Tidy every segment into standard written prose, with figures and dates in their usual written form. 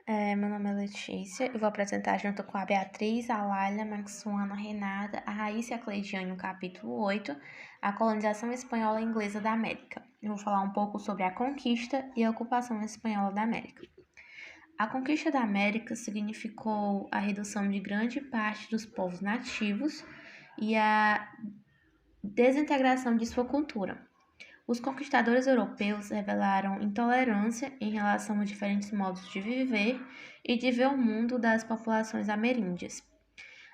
Meu nome é Letícia, eu vou apresentar junto com a Beatriz, a Laila, a Maxuana, a Renata, a Raíssa e a Cleidiane o capítulo 8, a colonização espanhola e inglesa da América. Eu vou falar um pouco sobre a conquista e a ocupação espanhola da América. A conquista da América significou a redução de grande parte dos povos nativos e a desintegração de sua cultura. Os conquistadores europeus revelaram intolerância em relação a diferentes modos de viver e de ver o mundo das populações ameríndias.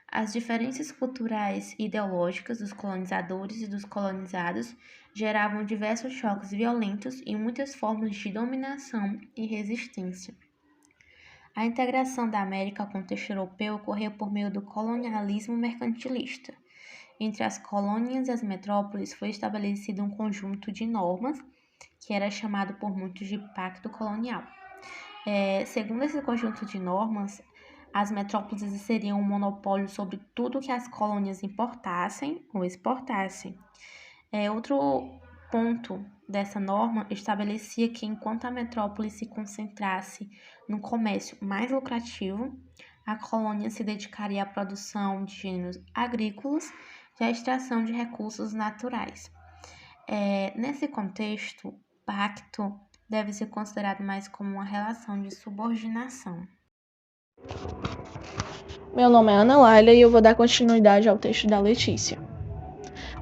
As diferenças culturais e ideológicas dos colonizadores e dos colonizados geravam diversos choques violentos e muitas formas de dominação e resistência. A integração da América ao contexto europeu ocorreu por meio do colonialismo mercantilista. Entre as colônias e as metrópoles foi estabelecido um conjunto de normas que era chamado por muitos de Pacto Colonial. Segundo esse conjunto de normas, as metrópoles exerceriam um monopólio sobre tudo que as colônias importassem ou exportassem. Outro ponto dessa norma estabelecia que enquanto a metrópole se concentrasse no comércio mais lucrativo, a colônia se dedicaria à produção de gêneros agrícolas e à extração de recursos naturais. Nesse contexto, pacto deve ser considerado mais como uma relação de subordinação. Meu nome é Ana Laila e eu vou dar continuidade ao texto da Letícia.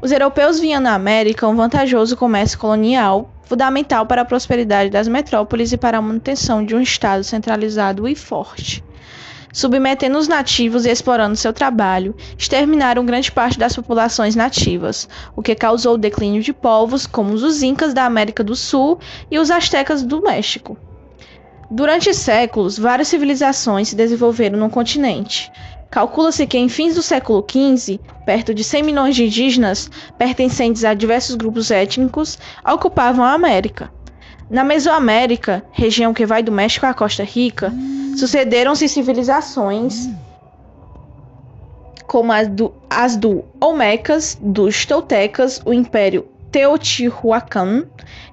Os europeus viam na América um vantajoso comércio colonial, fundamental para a prosperidade das metrópoles e para a manutenção de um Estado centralizado e forte. Submetendo os nativos e explorando seu trabalho, exterminaram grande parte das populações nativas, o que causou o declínio de povos como os Incas da América do Sul e os Astecas do México. Durante séculos, várias civilizações se desenvolveram no continente. Calcula-se que em fins do século XV, perto de 100 milhões de indígenas, pertencentes a diversos grupos étnicos, ocupavam a América. Na Mesoamérica, região que vai do México à Costa Rica, sucederam-se civilizações como as do Olmecas, dos Toltecas, o Império Teotihuacan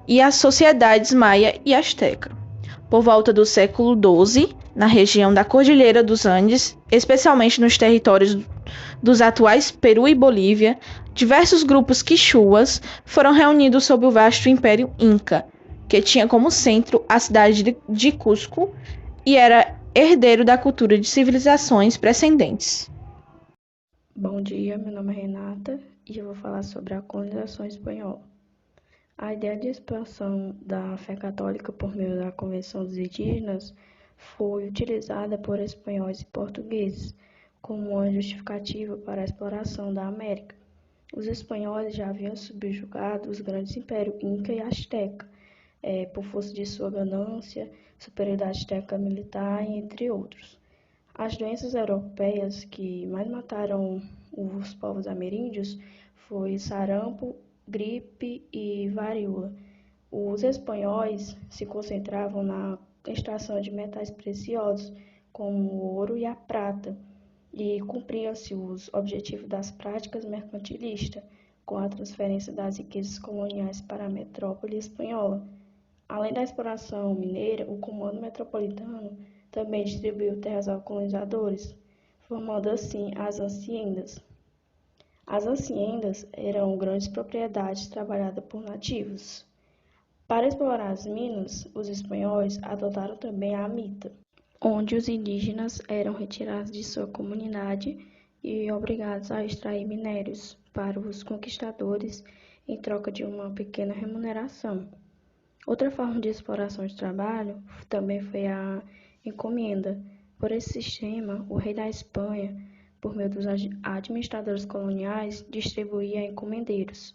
e as sociedades Maia e Azteca. Por volta do século XII, na região da Cordilheira dos Andes, especialmente nos territórios dos atuais Peru e Bolívia, diversos grupos quichuas foram reunidos sob o vasto Império Inca, que tinha como centro a cidade de Cusco e era herdeiro da cultura de civilizações precedentes. Bom dia, meu nome é Renata e eu vou falar sobre a colonização espanhola. A ideia de expansão da fé católica por meio da Convenção dos Indígenas foi utilizada por espanhóis e portugueses como uma justificativa para a exploração da América. Os espanhóis já haviam subjugado os grandes impérios Inca e Azteca, por força de sua ganância, superioridade técnica militar, entre outros. As doenças europeias que mais mataram os povos ameríndios foi sarampo, gripe e varíola. Os espanhóis se concentravam na extração de metais preciosos, como o ouro e a prata, e cumpriam-se os objetivos das práticas mercantilistas, com a transferência das riquezas coloniais para a metrópole espanhola. Além da exploração mineira, o comando metropolitano também distribuiu terras aos colonizadores, formando assim as haciendas. As haciendas eram grandes propriedades trabalhadas por nativos. Para explorar as minas, os espanhóis adotaram também a mita, onde os indígenas eram retirados de sua comunidade e obrigados a extrair minérios para os conquistadores em troca de uma pequena remuneração. Outra forma de exploração de trabalho também foi a encomenda. Por esse sistema, o rei da Espanha, por meio dos administradores coloniais, distribuía encomendeiros.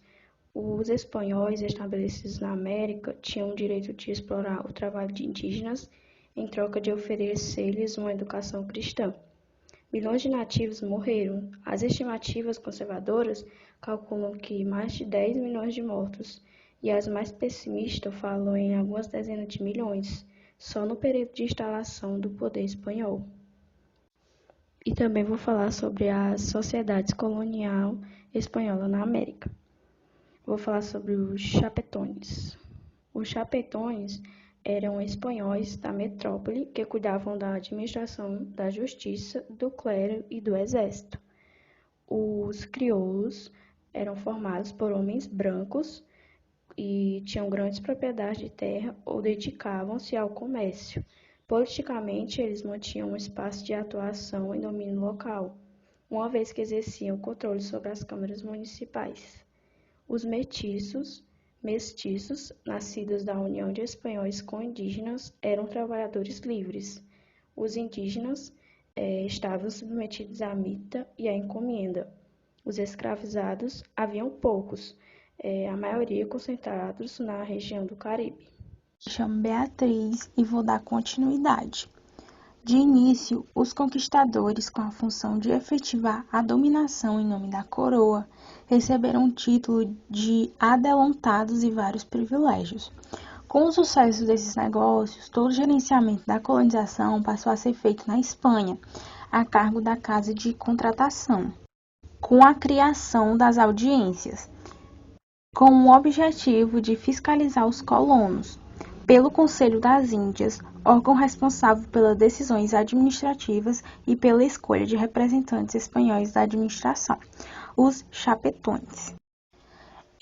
Os espanhóis estabelecidos na América tinham o direito de explorar o trabalho de indígenas em troca de oferecer-lhes uma educação cristã. Milhões de nativos morreram. As estimativas conservadoras calculam que mais de 10 milhões de mortos, e as mais pessimistas falam em algumas dezenas de milhões, só no período de instalação do poder espanhol. E também vou falar sobre as sociedades colonial espanhola na América. Vou falar sobre os chapetões. Os chapetões eram espanhóis da metrópole que cuidavam da administração da justiça, do clero e do exército. Os crioulos eram formados por homens brancos e tinham grandes propriedades de terra ou dedicavam-se ao comércio. Politicamente, eles mantinham um espaço de atuação e domínio local, uma vez que exerciam controle sobre as câmaras municipais. Os mestiços, nascidos da união de espanhóis com indígenas, eram trabalhadores livres. Os indígenas estavam submetidos à mita e à encomenda. Os escravizados haviam poucos, a maioria concentrados na região do Caribe. Me chamo Beatriz e vou dar continuidade. De início, os conquistadores, com a função de efetivar a dominação em nome da coroa, receberam o título de adelantados e vários privilégios. Com o sucesso desses negócios, todo o gerenciamento da colonização passou a ser feito na Espanha, a cargo da Casa de Contratação, com a criação das audiências, com o objetivo de fiscalizar os colonos, pelo Conselho das Índias, órgão responsável pelas decisões administrativas e pela escolha de representantes espanhóis da administração, os chapetões.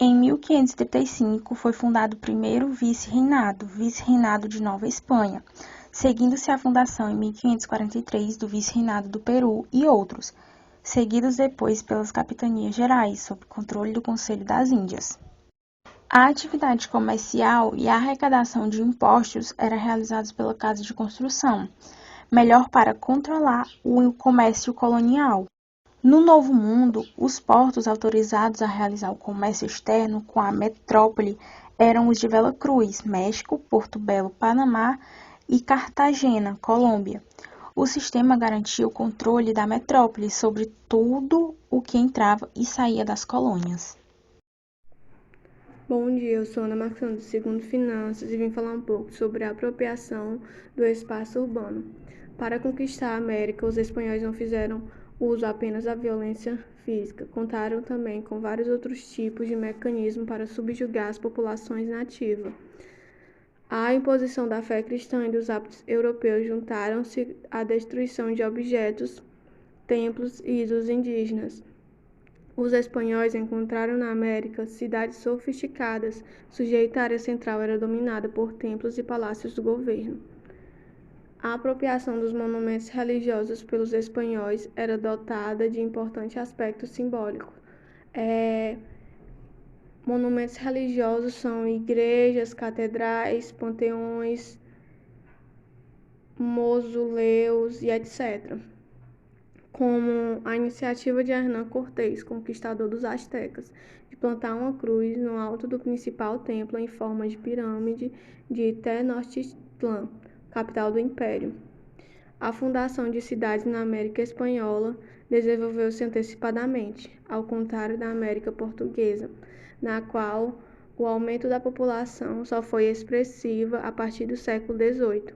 Em 1535 foi fundado o primeiro vice-reinado de Nova Espanha, seguindo-se a fundação em 1543 do vice-reinado do Peru e outros, seguidos depois pelas capitanias gerais, sob controle do Conselho das Índias. A atividade comercial e a arrecadação de impostos era realizadas pela Casa de Construção, melhor para controlar o comércio colonial. No Novo Mundo, os portos autorizados a realizar o comércio externo com a metrópole eram os de Veracruz, México, Porto Belo, Panamá e Cartagena, Colômbia. O sistema garantia o controle da metrópole sobre tudo o que entrava e saía das colônias. Bom dia, eu sou Ana Marcando, do segundo Finanças, e vim falar um pouco sobre a apropriação do espaço urbano. Para conquistar a América, os espanhóis não fizeram uso apenas da violência física, contaram também com vários outros tipos de mecanismos para subjugar as populações nativas. A imposição da fé cristã e dos hábitos europeus juntaram-se à destruição de objetos, templos e dos indígenas. Os espanhóis encontraram na América cidades sofisticadas, cuja área central era dominada por templos e palácios do governo. A apropriação dos monumentos religiosos pelos espanhóis era dotada de importante aspecto simbólico. Monumentos religiosos são igrejas, catedrais, panteões, mausoléus e etc., como a iniciativa de Hernán Cortés, conquistador dos astecas, de plantar uma cruz no alto do principal templo em forma de pirâmide de Tenochtitlán, capital do império. A fundação de cidades na América Espanhola desenvolveu-se antecipadamente, ao contrário da América Portuguesa, na qual o aumento da população só foi expressiva a partir do século XVIII.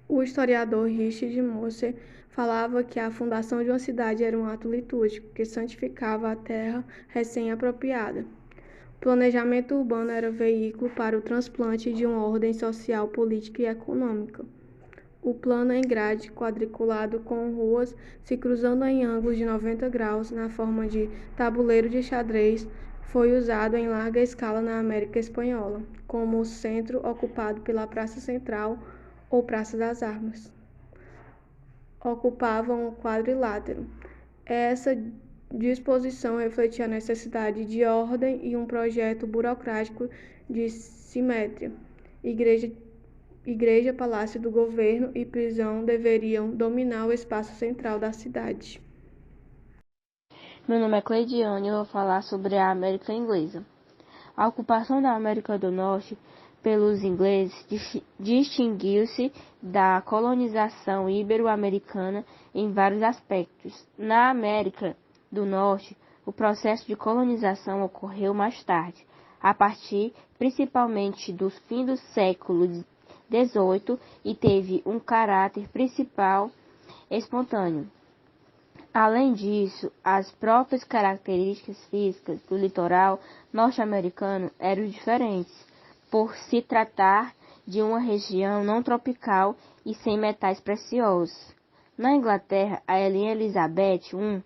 O historiador Richard Moser falava que a fundação de uma cidade era um ato litúrgico que santificava a terra recém-apropriada. O planejamento urbano era veículo para o transplante de uma ordem social, política e econômica. O plano em grade quadriculado com ruas se cruzando em ângulos de 90 graus na forma de tabuleiro de xadrez foi usado em larga escala na América Espanhola, como o centro ocupado pela Praça Central ou Praça das Armas ocupavam o quadrilátero. Essa disposição refletia a necessidade de ordem e um projeto burocrático de simetria. Igreja, palácio do governo e prisão deveriam dominar o espaço central da cidade. Meu nome é Cleidiane e eu vou falar sobre a América Inglesa. A ocupação da América do Norte pelos ingleses distinguiu-se da colonização ibero-americana em vários aspectos. Na América do Norte, o processo de colonização ocorreu mais tarde, a partir principalmente do fim do século XVIII e teve um caráter principal espontâneo. Além disso, as próprias características físicas do litoral norte-americano eram diferentes, por se tratar de uma região não tropical e sem metais preciosos. Na Inglaterra, a Rainha Elizabeth I,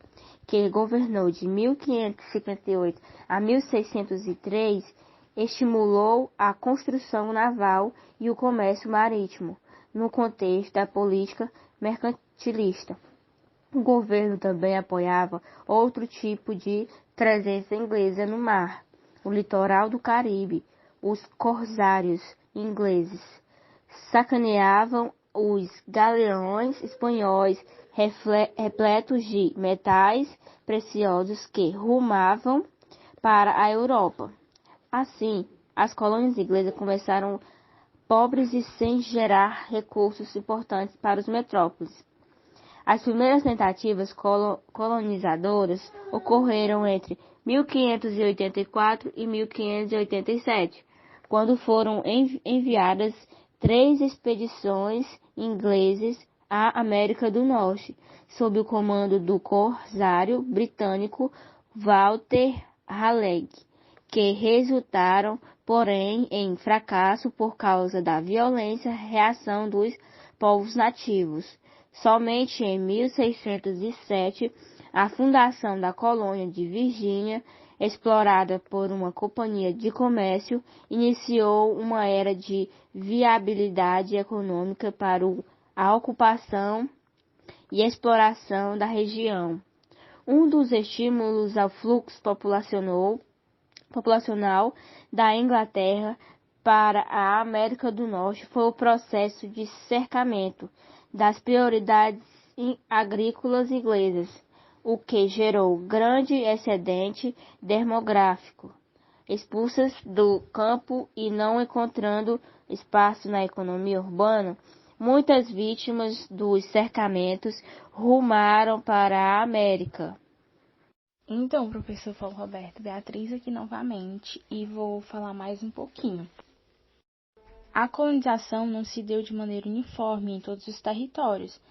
que governou de 1558 a 1603, estimulou a construção naval e o comércio marítimo, no contexto da política mercantilista. O governo também apoiava outro tipo de presença inglesa no mar, o litoral do Caribe. Os corsários ingleses sacaneavam os galeões espanhóis repletos de metais preciosos que rumavam para a Europa. Assim, as colônias inglesas começaram pobres e sem gerar recursos importantes para as metrópoles. As primeiras tentativas colonizadoras ocorreram entre 1584 e 1587, quando foram enviadas 3 expedições inglesas à América do Norte, sob o comando do corsário britânico Walter Raleigh, que resultaram, porém, em fracasso por causa da violenta reação dos povos nativos. Somente em 1607, a fundação da colônia de Virgínia, explorada por uma companhia de comércio, iniciou uma era de viabilidade econômica para a ocupação e exploração da região. Um dos estímulos ao fluxo populacional da Inglaterra para a América do Norte foi o processo de cercamento das prioridades agrícolas inglesas, o que gerou grande excedente demográfico. Expulsas do campo e não encontrando espaço na economia urbana, muitas vítimas dos cercamentos rumaram para a América. Então, professor Paulo Roberto, Beatriz aqui novamente e vou falar mais um pouquinho. A colonização não se deu de maneira uniforme em todos os territórios,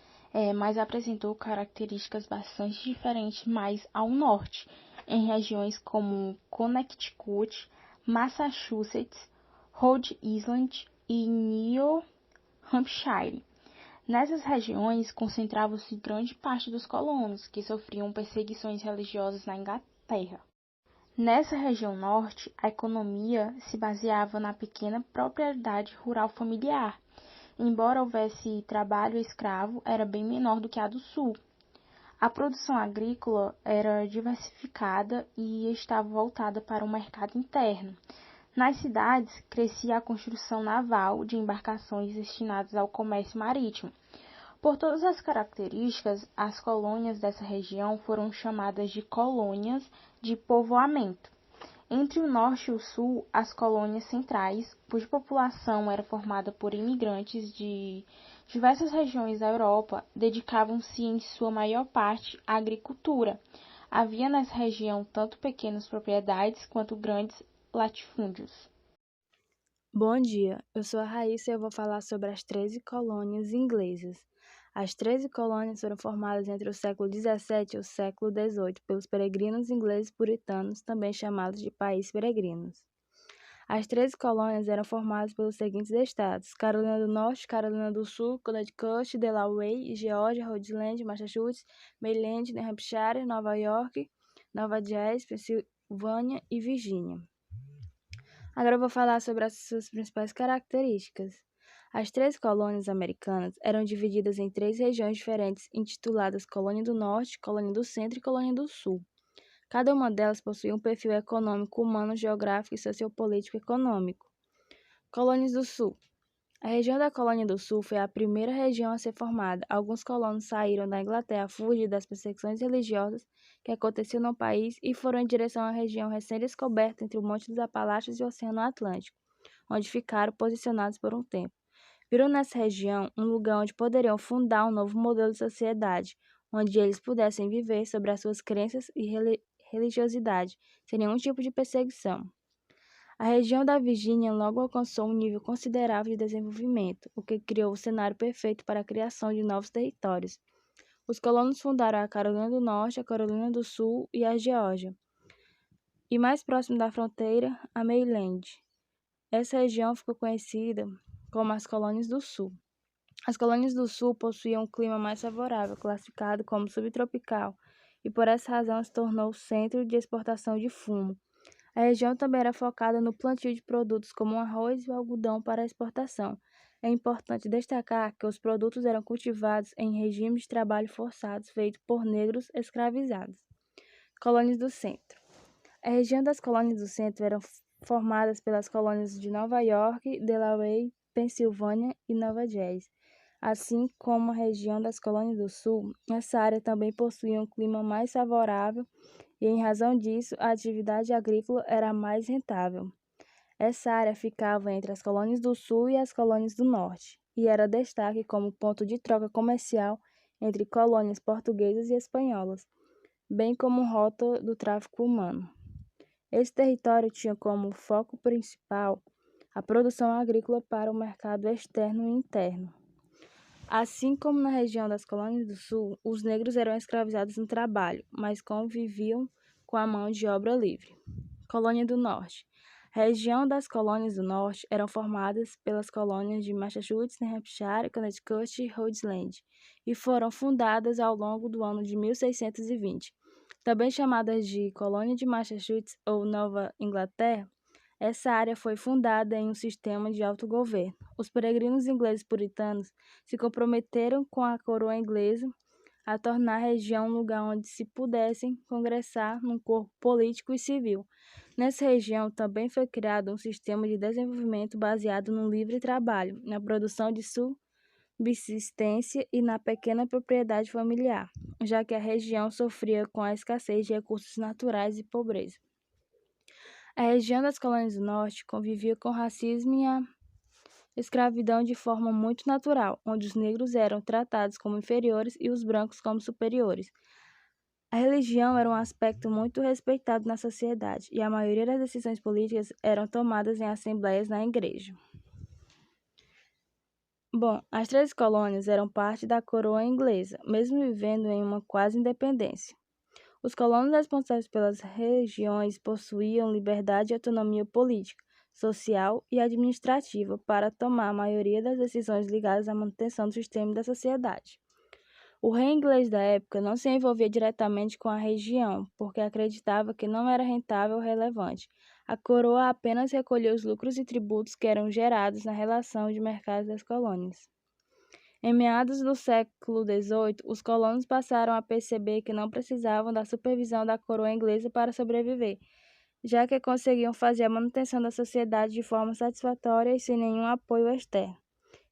mas apresentou características bastante diferentes mais ao norte, em regiões como Connecticut, Massachusetts, Rhode Island e New Hampshire. Nessas regiões concentrava-se grande parte dos colonos, que sofriam perseguições religiosas na Inglaterra. Nessa região norte, a economia se baseava na pequena propriedade rural familiar. Embora houvesse trabalho escravo, era bem menor do que a do sul. A produção agrícola era diversificada e estava voltada para o mercado interno. Nas cidades, crescia a construção naval de embarcações destinadas ao comércio marítimo. Por todas as características, as colônias dessa região foram chamadas de colônias de povoamento. Entre o norte e o sul, as colônias centrais, cuja população era formada por imigrantes de diversas regiões da Europa, dedicavam-se em sua maior parte à agricultura. Havia nessa região tanto pequenas propriedades quanto grandes latifúndios. Bom dia, eu sou a Raíssa e eu vou falar sobre as 13 colônias inglesas. As 13 colônias foram formadas entre o século XVII e o século XVIII pelos peregrinos ingleses puritanos, também chamados de países peregrinos. As 13 colônias eram formadas pelos seguintes estados: Carolina do Norte, Carolina do Sul, Connecticut, Delaware, Geórgia, Rhode Island, Massachusetts, Maryland, New Hampshire, Nova York, Nova Jersey, Pensilvânia e Virgínia. Agora eu vou falar sobre as suas principais características. As 13 colônias americanas eram divididas em 3 regiões diferentes, intituladas Colônia do Norte, Colônia do Centro e Colônia do Sul. Cada uma delas possuía um perfil econômico, humano, geográfico e sociopolítico econômico. Colônias do Sul. A região da Colônia do Sul foi a primeira região a ser formada. Alguns colonos saíram da Inglaterra a fugir das perseguições religiosas que aconteciam no país e foram em direção à região recém-descoberta entre o Monte dos Apalaches e o Oceano Atlântico, onde ficaram posicionados por um tempo. Viram nessa região um lugar onde poderiam fundar um novo modelo de sociedade, onde eles pudessem viver sobre as suas crenças e religiosidade, sem nenhum tipo de perseguição. A região da Virgínia logo alcançou um nível considerável de desenvolvimento, o que criou o cenário perfeito para a criação de novos territórios. Os colonos fundaram a Carolina do Norte, a Carolina do Sul e a Geórgia, e mais próximo da fronteira, a Maryland. Essa região ficou conhecida como as colônias do Sul. As colônias do Sul possuíam um clima mais favorável, classificado como subtropical, e por essa razão se tornou centro de exportação de fumo. A região também era focada no plantio de produtos como o arroz e o algodão para exportação. É importante destacar que os produtos eram cultivados em regimes de trabalho forçados feitos por negros escravizados. Colônias do Centro. A região das colônias do Centro eram formadas pelas colônias de Nova York, Delaware, Pensilvânia e Nova Jersey. Assim como a região das colônias do Sul, essa área também possuía um clima mais favorável e, em razão disso, a atividade agrícola era mais rentável. Essa área ficava entre as colônias do Sul e as colônias do Norte, e era destaque como ponto de troca comercial entre colônias portuguesas e espanholas, bem como rota do tráfico humano. Esse território tinha como foco principal a produção agrícola para o mercado externo e interno. Assim como na região das colônias do Sul, os negros eram escravizados no trabalho, mas conviviam com a mão de obra livre. Colônia do Norte. A região das colônias do Norte eram formadas pelas colônias de Massachusetts, New Hampshire, Connecticut e Rhode Island, e foram fundadas ao longo do ano de 1620. Também chamadas de Colônia de Massachusetts ou Nova Inglaterra, essa área foi fundada em um sistema de autogoverno. Os peregrinos ingleses puritanos se comprometeram com a coroa inglesa a tornar a região um lugar onde se pudessem congressar num corpo político e civil. Nessa região também foi criado um sistema de desenvolvimento baseado no livre trabalho, na produção de subsistência e na pequena propriedade familiar, já que a região sofria com a escassez de recursos naturais e pobreza. A região das colônias do Norte convivia com o racismo e a escravidão de forma muito natural, onde os negros eram tratados como inferiores e os brancos como superiores. A religião era um aspecto muito respeitado na sociedade, e a maioria das decisões políticas eram tomadas em assembleias na igreja. Bom, as 13 colônias eram parte da coroa inglesa, mesmo vivendo em uma quase independência. Os colonos responsáveis pelas regiões possuíam liberdade e autonomia política, social e administrativa para tomar a maioria das decisões ligadas à manutenção do sistema e da sociedade. O rei inglês da época não se envolvia diretamente com a região, porque acreditava que não era rentável ou relevante. A coroa apenas recolhia os lucros e tributos que eram gerados na relação de mercado das colônias. Em meados do século XVIII, os colonos passaram a perceber que não precisavam da supervisão da coroa inglesa para sobreviver, já que conseguiam fazer a manutenção da sociedade de forma satisfatória e sem nenhum apoio externo.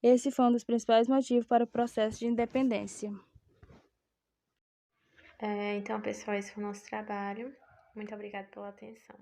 Esse foi um dos principais motivos para o processo de independência. Então, pessoal, esse foi o nosso trabalho. Muito obrigada pela atenção.